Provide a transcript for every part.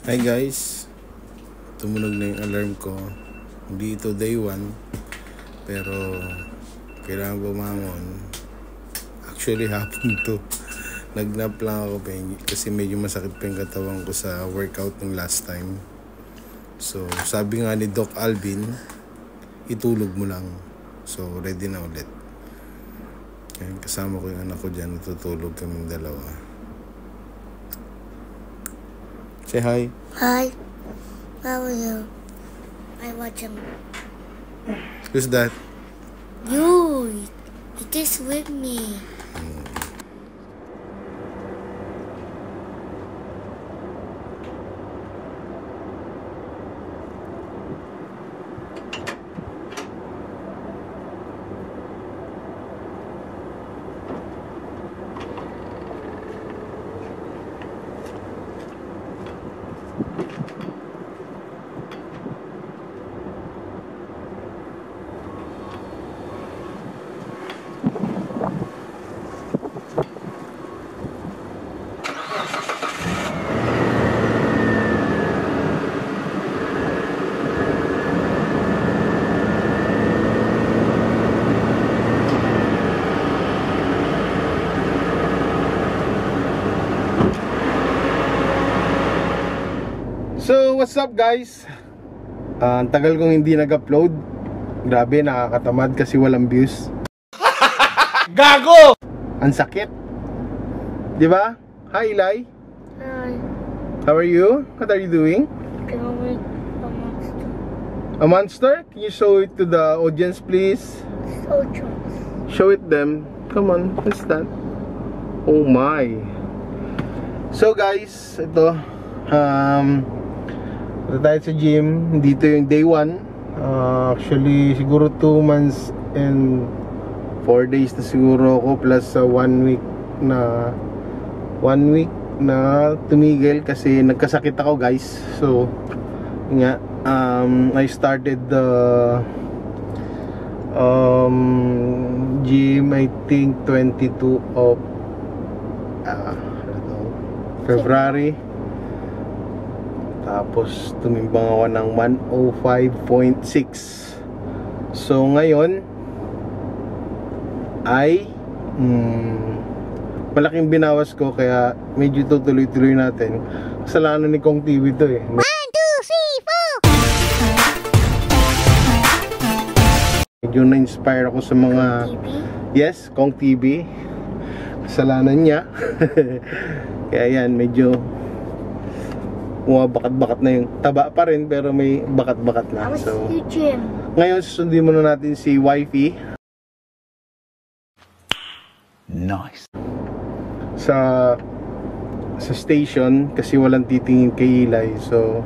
Hi guys, tumunog na yung alarm ko. Hindi ito day 1, pero kailangan bumangon. Actually hapon to. Nagnap lang ako kasi medyo masakit pa yung katawan ko sa workout ng last time. So sabi nga ni Doc Alvin, itulog mo lang. So ready na ulit. Kaya kasama ko yung anak ko dyan, natutulog kaming dalawa. Say hi. Hi. How are you? I watch him. Who's that? You. It is with me. So, what's up guys? Ang tagal kong hindi nag-upload. Grabe, nakakatamad kasi walang views. Gago! Ang sakit. Di ba? Hi, Eli. Hi. How are you? What are you doing? Can I make a monster? A monster? Can you show it to the audience, please? Soldiers. Show it them. Come on, what's that? Oh my. So guys, ito. Ito tayo sa gym. Dito yung day 1. Actually, siguro 2 months and 4 days na siguro ako, plus 1 week na tumigil kasi nagkasakit ako guys. So nga, I started the gym I think 22 of February. Tapos tumimbang ako ng 105.6. So ngayon ay malaking binawas ko, kaya medyo tutuloy-tuloy natin. Kasalanan ni Kong TV to eh. 1, 2, 3, 4. Medyo na-inspire ako sa mga TV? Yes, Kong TV. Kasalanan niya. Kaya yan, medyo bakat-bakat na yung taba pa rin, pero may bakat-bakat na. So, Gym. ngayon susundin muna natin si Wifey. Nice. Sa station kasi walang titingin kay Eli. So,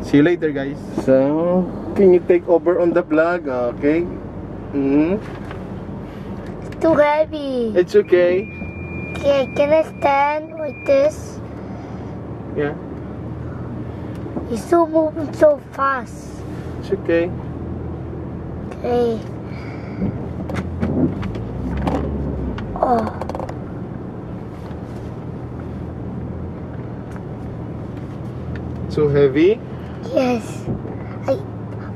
see you later guys. So, can you take over on the vlog? Okay. It's too heavy. It's okay. Okay, can I stand like this? Yeah. You're still moving so fast. It's okay. Okay. Oh. So heavy? Yes.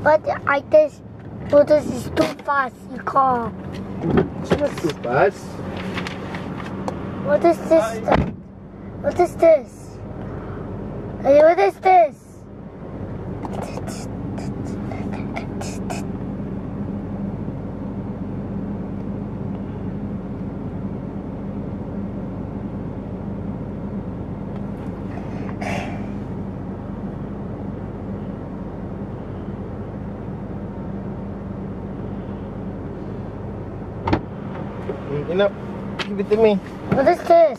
But this is too fast. You can't. Too fast? What is this? What is this? Hey, what is this? Enough. Give it to me. What is this?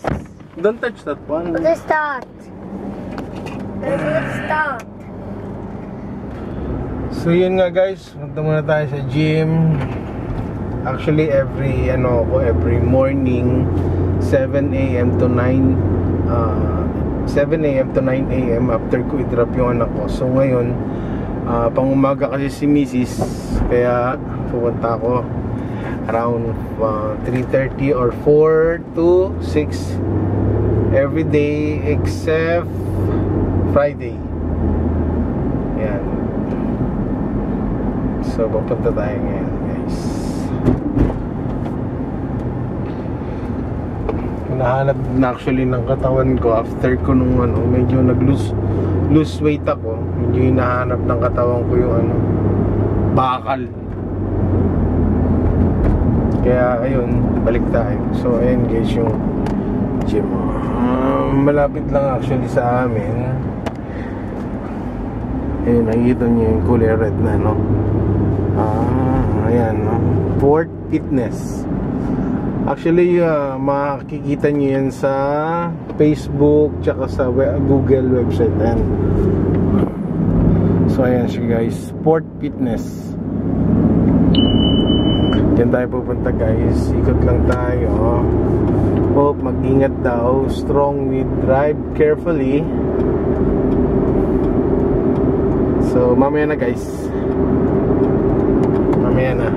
Don't touch that one. What is that? What is that? So yun nga guys, punta muna tayo sa gym. Actually every morning 7 AM to 9 AM after ko i-drop yung anak ko. So ngayon pang umaga kasi si Mrs. Kaya pupunta ako around 3:30 or 4 to 6 every day except Friday. Yan. So papunta tayo ngayon, guys. Nahanap na actually ng katawan ko after ko nung medyo lose weight ako. Medyo hinahanap ng katawan ko yung bakal. Kaya ayun, balik tayo. So ayun guys, yung gym. Malapit lang actually sa amin. Ayun, nakikita nyo yung kulay red na ayan, Port Fitness. Actually, makikita nyo yan sa Facebook tsaka sa Google website. Ayan. So ayan siya guys, Port Fitness. Diyan tayo pupunta guys. Ikot lang tayo. Hope, mag-ingat daw. Strong with drive carefully. So mamaya na guys. Mamaya na.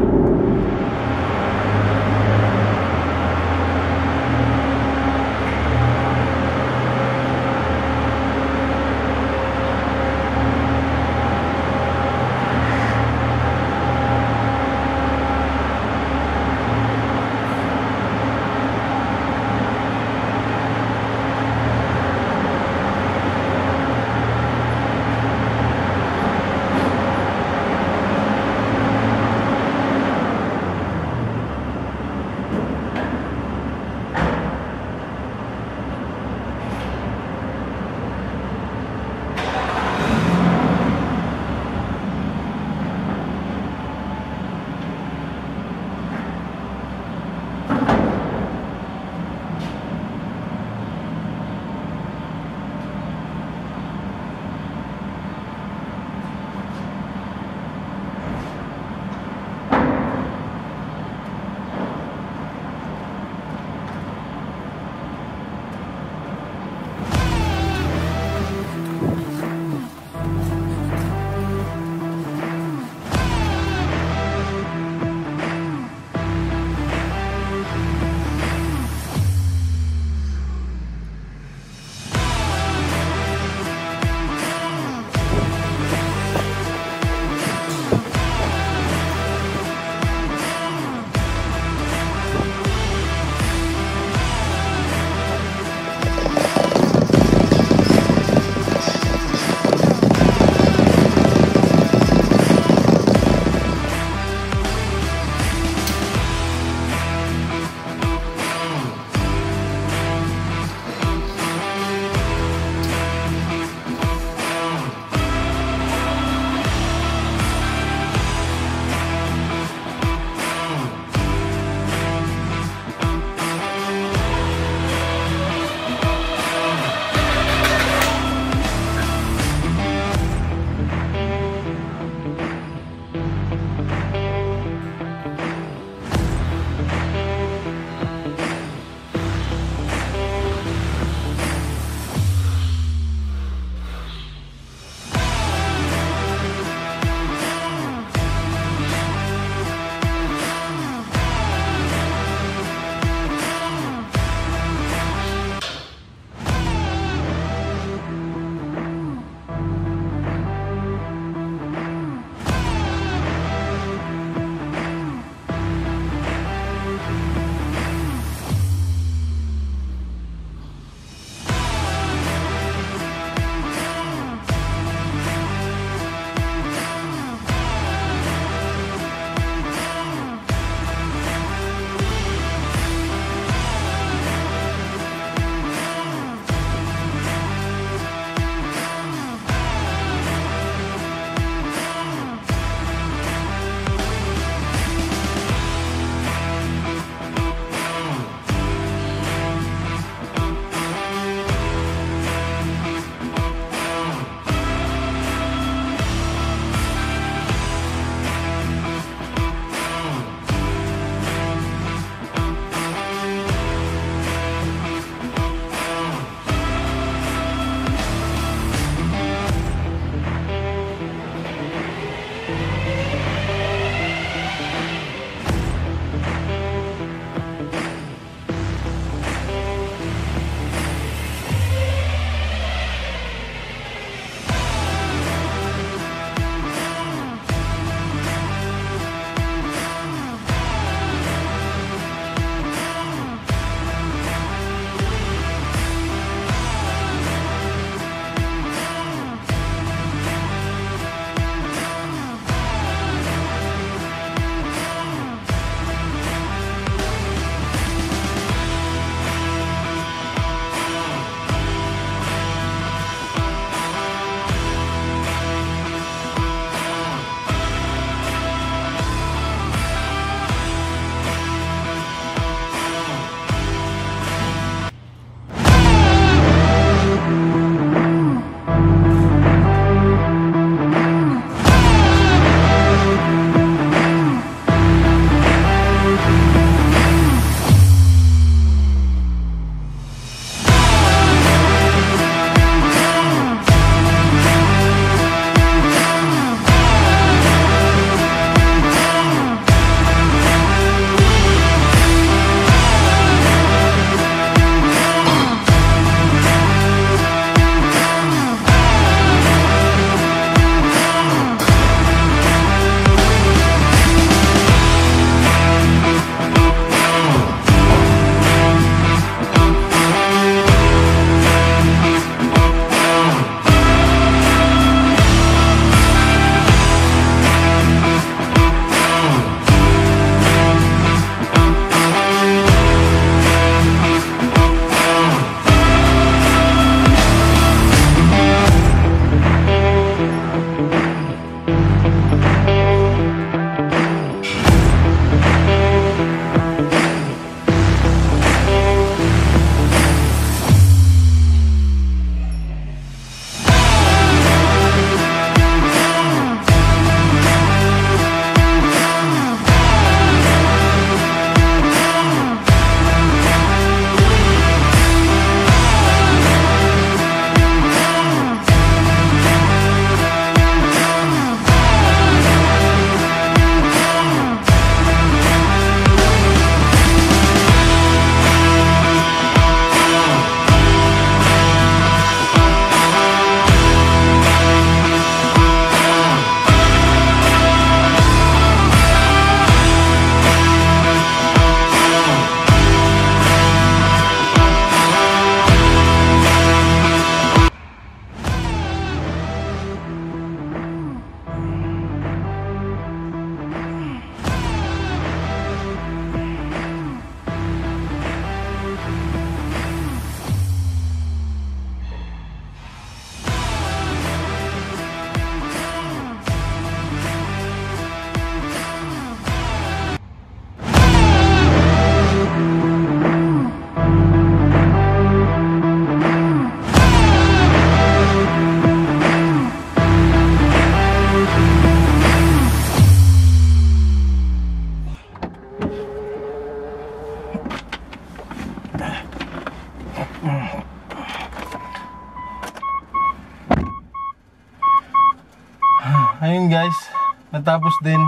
natapos din.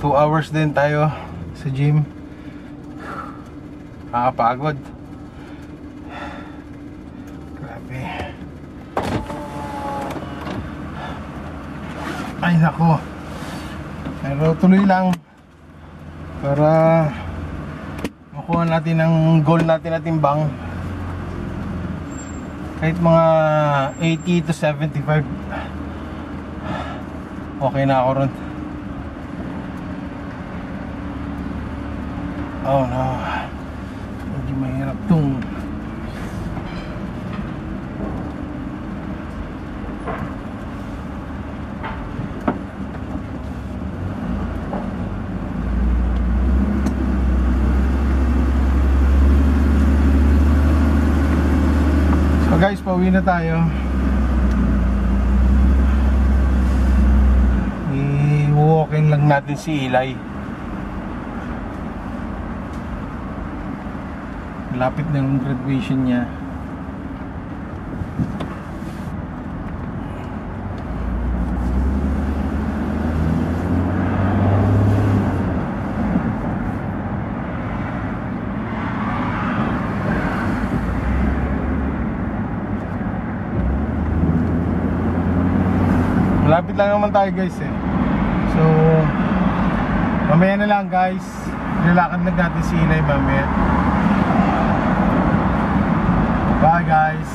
2 hours din tayo sa gym. Nakakapagod. Grabe. Ay nako. Pero tuloy lang para makuha natin ang goal natin na timbang. Kahit mga 80 to 75, okay na ako ron. Oh no, medyo mahirap tong so guys, pauwi na tayo. I-walk-in lang natin si Eli. Malapit na yung graduation niya. Malapit lang naman tayo guys eh. So mamaya na lang guys. Nilakad lang natin si Inay mamaya. Bye guys.